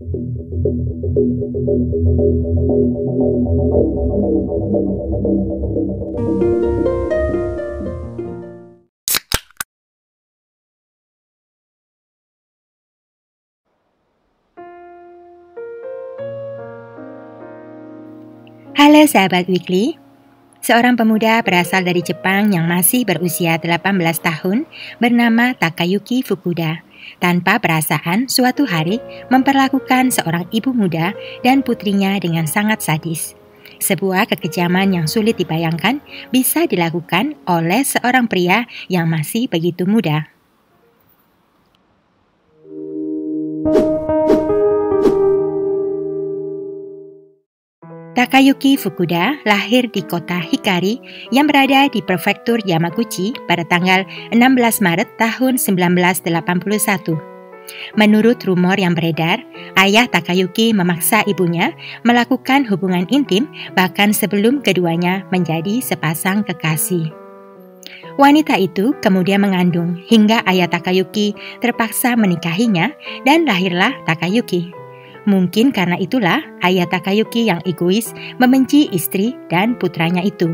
Halo sahabat Weekly, seorang pemuda berasal dari Jepang yang masih berusia 18 tahun bernama Takayuki Fukuda. Tanpa perasaan, suatu hari memperlakukan seorang ibu muda dan putrinya dengan sangat sadis. Sebuah kekejaman yang sulit dibayangkan bisa dilakukan oleh seorang pria yang masih begitu muda. Takayuki Fukuda lahir di kota Hikari yang berada di prefektur Yamaguchi pada tanggal 16 Maret tahun 1981. Menurut rumor yang beredar, ayah Takayuki memaksa ibunya melakukan hubungan intim bahkan sebelum keduanya menjadi sepasang kekasih. Wanita itu kemudian mengandung hingga ayah Takayuki terpaksa menikahinya dan lahirlah Takayuki. Mungkin karena itulah ayah Takayuki yang egois membenci istri dan putranya itu.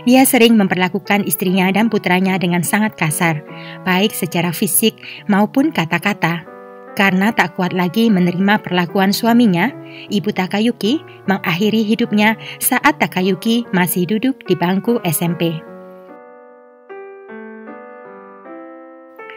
Dia sering memperlakukan istrinya dan putranya dengan sangat kasar, baik secara fisik maupun kata-kata. Karena tak kuat lagi menerima perlakuan suaminya, ibu Takayuki mengakhiri hidupnya saat Takayuki masih duduk di bangku SMP.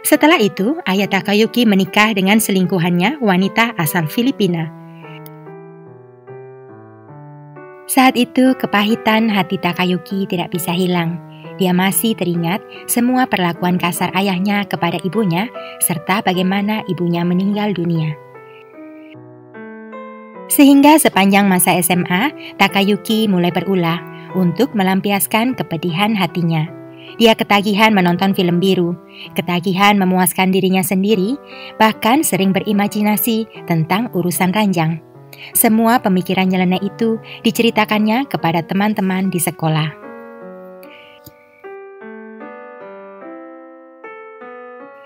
Setelah itu, ayah Takayuki menikah dengan selingkuhannya, wanita asal Filipina. Saat itu, kepahitan hati Takayuki tidak bisa hilang. Dia masih teringat semua perlakuan kasar ayahnya kepada ibunya, serta bagaimana ibunya meninggal dunia. Sehingga sepanjang masa SMA, Takayuki mulai berulah untuk melampiaskan kepedihan hatinya. Dia ketagihan menonton film biru, ketagihan memuaskan dirinya sendiri, bahkan sering berimajinasi tentang urusan ranjang. Semua pemikiran nyeleneh itu diceritakannya kepada teman-teman di sekolah.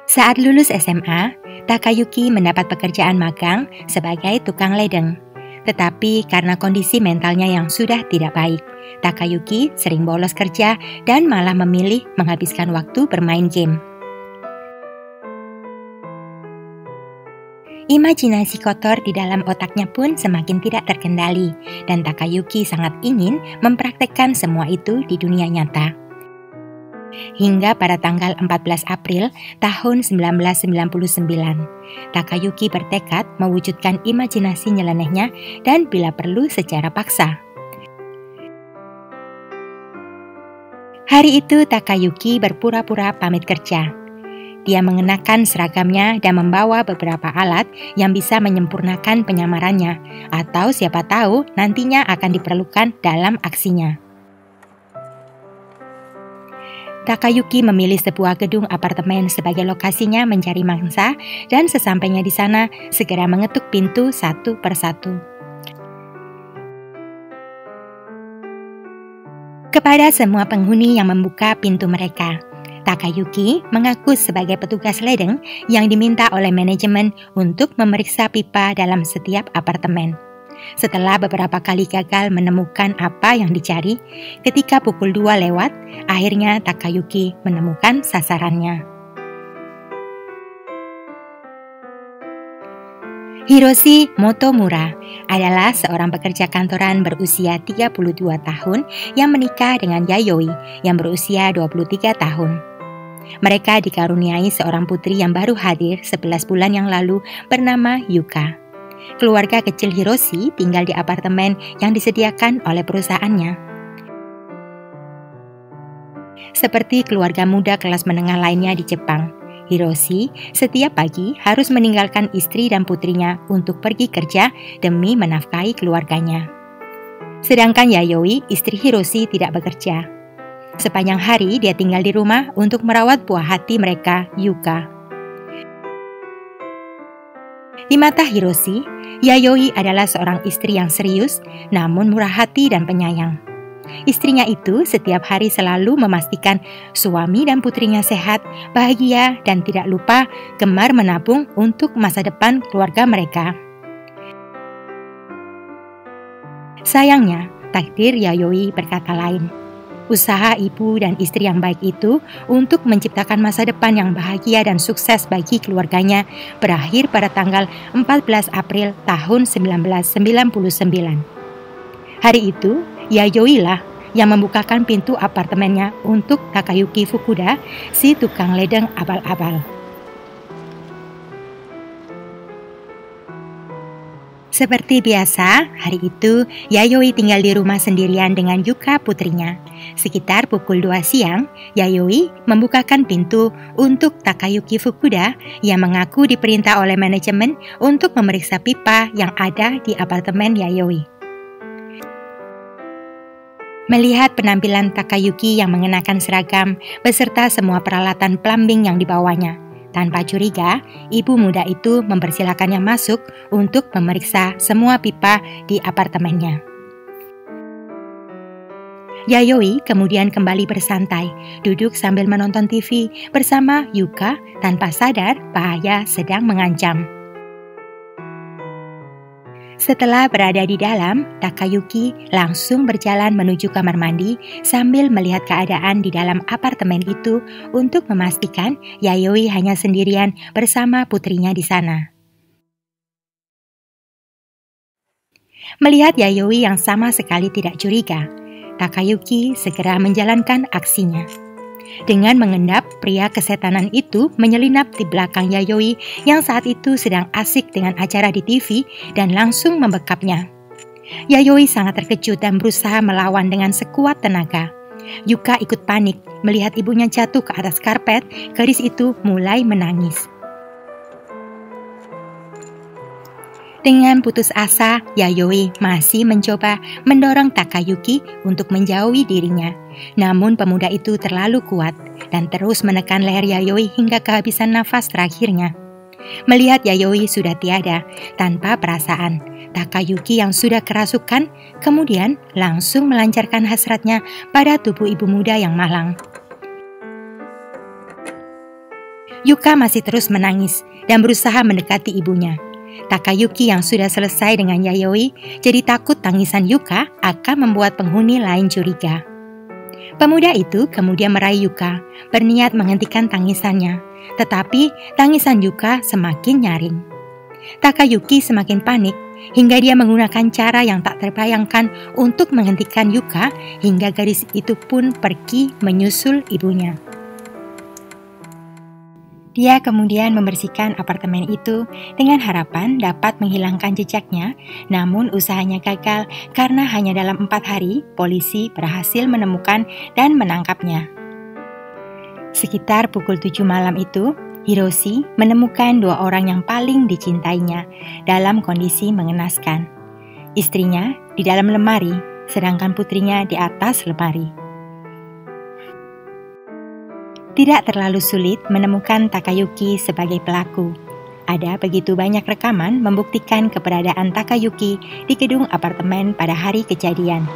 Saat lulus SMA, Takayuki mendapat pekerjaan magang sebagai tukang ledeng. Tetapi karena kondisi mentalnya yang sudah tidak baik, Takayuki sering bolos kerja dan malah memilih menghabiskan waktu bermain game. Imajinasi kotor di dalam otaknya pun semakin tidak terkendali, dan Takayuki sangat ingin mempraktekkan semua itu di dunia nyata. Hingga pada tanggal 14 April tahun 1999, Takayuki bertekad mewujudkan imajinasi nyelenehnya dan bila perlu secara paksa. Hari itu Takayuki berpura-pura pamit kerja. Dia mengenakan seragamnya dan membawa beberapa alat yang bisa menyempurnakan penyamarannya, atau siapa tahu nantinya akan diperlukan dalam aksinya. Takayuki memilih sebuah gedung apartemen sebagai lokasinya mencari mangsa dan sesampainya di sana segera mengetuk pintu satu persatu. Kepada semua penghuni yang membuka pintu mereka, Takayuki mengaku sebagai petugas ledeng yang diminta oleh manajemen untuk memeriksa pipa dalam setiap apartemen. Setelah beberapa kali gagal menemukan apa yang dicari, ketika pukul 2 lewat, akhirnya Takayuki menemukan sasarannya. Hiroshi Motomura adalah seorang pekerja kantoran berusia 32 tahun yang menikah dengan Yayoi yang berusia 23 tahun. Mereka dikaruniai seorang putri yang baru hadir 11 bulan yang lalu bernama Yuka. Keluarga kecil Hiroshi tinggal di apartemen yang disediakan oleh perusahaannya. Seperti keluarga muda kelas menengah lainnya di Jepang, Hiroshi setiap pagi harus meninggalkan istri dan putrinya untuk pergi kerja demi menafkahi keluarganya. Sedangkan Yayoi, istri Hiroshi, tidak bekerja. Sepanjang hari dia tinggal di rumah untuk merawat buah hati mereka, Yuka. Di mata Hiroshi, Yayoi adalah seorang istri yang serius, namun murah hati dan penyayang. Istrinya itu setiap hari selalu memastikan suami dan putrinya sehat, bahagia, dan tidak lupa gemar menabung untuk masa depan keluarga mereka. Sayangnya, takdir Yayoi berkata lain. Usaha ibu dan istri yang baik itu untuk menciptakan masa depan yang bahagia dan sukses bagi keluarganya berakhir pada tanggal 14 April tahun 1999. Hari itu, Yayoi lah yang membukakan pintu apartemennya untuk Takayuki Fukuda, si tukang ledeng abal-abal. Seperti biasa, hari itu Yayoi tinggal di rumah sendirian dengan Yuka putrinya. Sekitar pukul 2 siang, Yayoi membukakan pintu untuk Takayuki Fukuda yang mengaku diperintah oleh manajemen untuk memeriksa pipa yang ada di apartemen Yayoi. Melihat penampilan Takayuki yang mengenakan seragam beserta semua peralatan plumbing yang dibawanya, tanpa curiga, ibu muda itu mempersilakannya masuk untuk memeriksa semua pipa di apartemennya. Yayoi kemudian kembali bersantai, duduk sambil menonton TV bersama Yuka tanpa sadar bahaya sedang mengancam. Setelah berada di dalam, Takayuki langsung berjalan menuju kamar mandi sambil melihat keadaan di dalam apartemen itu untuk memastikan Yayoi hanya sendirian bersama putrinya di sana. Melihat Yayoi yang sama sekali tidak curiga, Takayuki segera menjalankan aksinya. Dengan mengendap, pria kesetanan itu menyelinap di belakang Yayoi yang saat itu sedang asik dengan acara di TV dan langsung membekapnya. Yayoi sangat terkejut dan berusaha melawan dengan sekuat tenaga. Yuka ikut panik melihat ibunya jatuh ke atas karpet, gadis itu mulai menangis. Dengan putus asa, Yayoi masih mencoba mendorong Takayuki untuk menjauhi dirinya. Namun pemuda itu terlalu kuat dan terus menekan leher Yayoi hingga kehabisan nafas terakhirnya. Melihat Yayoi sudah tiada, tanpa perasaan, Takayuki yang sudah kerasukan kemudian langsung melancarkan hasratnya pada tubuh ibu muda yang malang. Yuka masih terus menangis dan berusaha mendekati ibunya. Takayuki yang sudah selesai dengan Yayoi jadi takut tangisan Yuka akan membuat penghuni lain curiga. Pemuda itu kemudian meraih Yuka, berniat menghentikan tangisannya, tetapi tangisan Yuka semakin nyaring. Takayuki semakin panik hingga dia menggunakan cara yang tak terbayangkan untuk menghentikan Yuka hingga gadis itu pun pergi menyusul ibunya. Dia kemudian membersihkan apartemen itu dengan harapan dapat menghilangkan jejaknya, namun usahanya gagal karena hanya dalam 4 hari polisi berhasil menemukan dan menangkapnya. Sekitar pukul 7 malam itu, Hiroshi menemukan 2 orang yang paling dicintainya dalam kondisi mengenaskan. Istrinya di dalam lemari, sedangkan putrinya di atas lemari. Tidak terlalu sulit menemukan Takayuki sebagai pelaku. Ada begitu banyak rekaman membuktikan keberadaan Takayuki di gedung apartemen pada hari kejadian.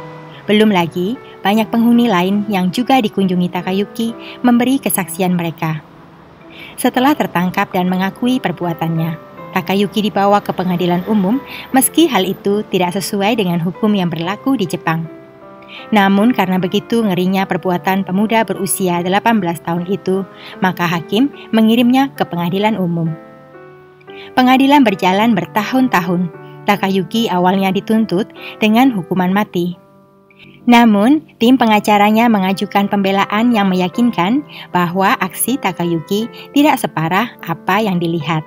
Belum lagi, banyak penghuni lain yang juga dikunjungi Takayuki memberi kesaksian mereka. Setelah tertangkap dan mengakui perbuatannya, Takayuki dibawa ke pengadilan umum meski hal itu tidak sesuai dengan hukum yang berlaku di Jepang. Namun karena begitu ngerinya perbuatan pemuda berusia 18 tahun itu, maka hakim mengirimnya ke pengadilan umum. Pengadilan berjalan bertahun-tahun. Takayuki awalnya dituntut dengan hukuman mati. Namun, tim pengacaranya mengajukan pembelaan yang meyakinkan bahwa aksi Takayuki tidak separah apa yang dilihat.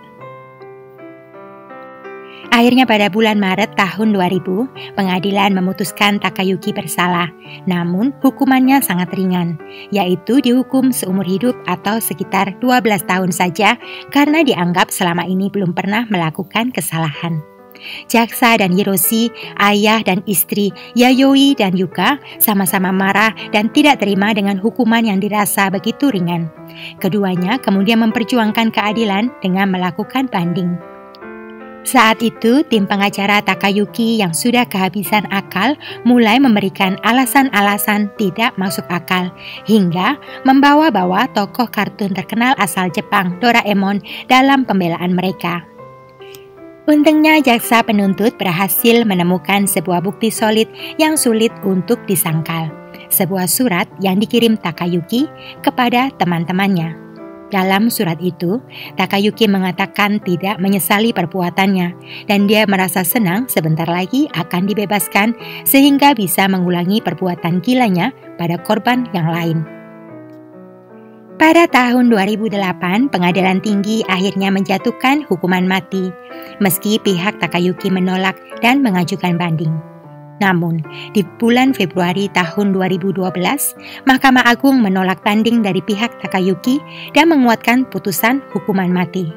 Akhirnya pada bulan Maret tahun 2000, pengadilan memutuskan Takayuki bersalah. Namun hukumannya sangat ringan, yaitu dihukum seumur hidup atau sekitar 12 tahun saja karena dianggap selama ini belum pernah melakukan kesalahan. Jaksa dan Hiroshi, ayah dan istri Yayoi dan Yuka sama-sama marah dan tidak terima dengan hukuman yang dirasa begitu ringan. Keduanya kemudian memperjuangkan keadilan dengan melakukan banding. Saat itu, tim pengacara Takayuki yang sudah kehabisan akal mulai memberikan alasan-alasan tidak masuk akal, hingga membawa-bawa tokoh kartun terkenal asal Jepang, Doraemon, dalam pembelaan mereka. Untungnya jaksa penuntut berhasil menemukan sebuah bukti solid yang sulit untuk disangkal. Sebuah surat yang dikirim Takayuki kepada teman-temannya. Dalam surat itu, Takayuki mengatakan tidak menyesali perbuatannya dan dia merasa senang sebentar lagi akan dibebaskan sehingga bisa mengulangi perbuatan gilanya pada korban yang lain. Pada tahun 2008, Pengadilan Tinggi akhirnya menjatuhkan hukuman mati, meski pihak Takayuki menolak dan mengajukan banding. Namun, di bulan Februari tahun 2012, Mahkamah Agung menolak banding dari pihak Takayuki dan menguatkan putusan hukuman mati.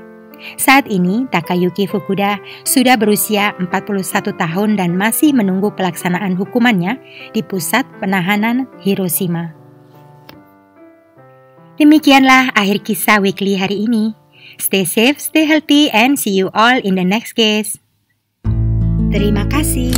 Saat ini, Takayuki Fukuda sudah berusia 41 tahun dan masih menunggu pelaksanaan hukumannya di pusat penahanan Hiroshima. Demikianlah akhir kisah weekly hari ini. Stay safe, stay healthy, and see you all in the next case. Terima kasih.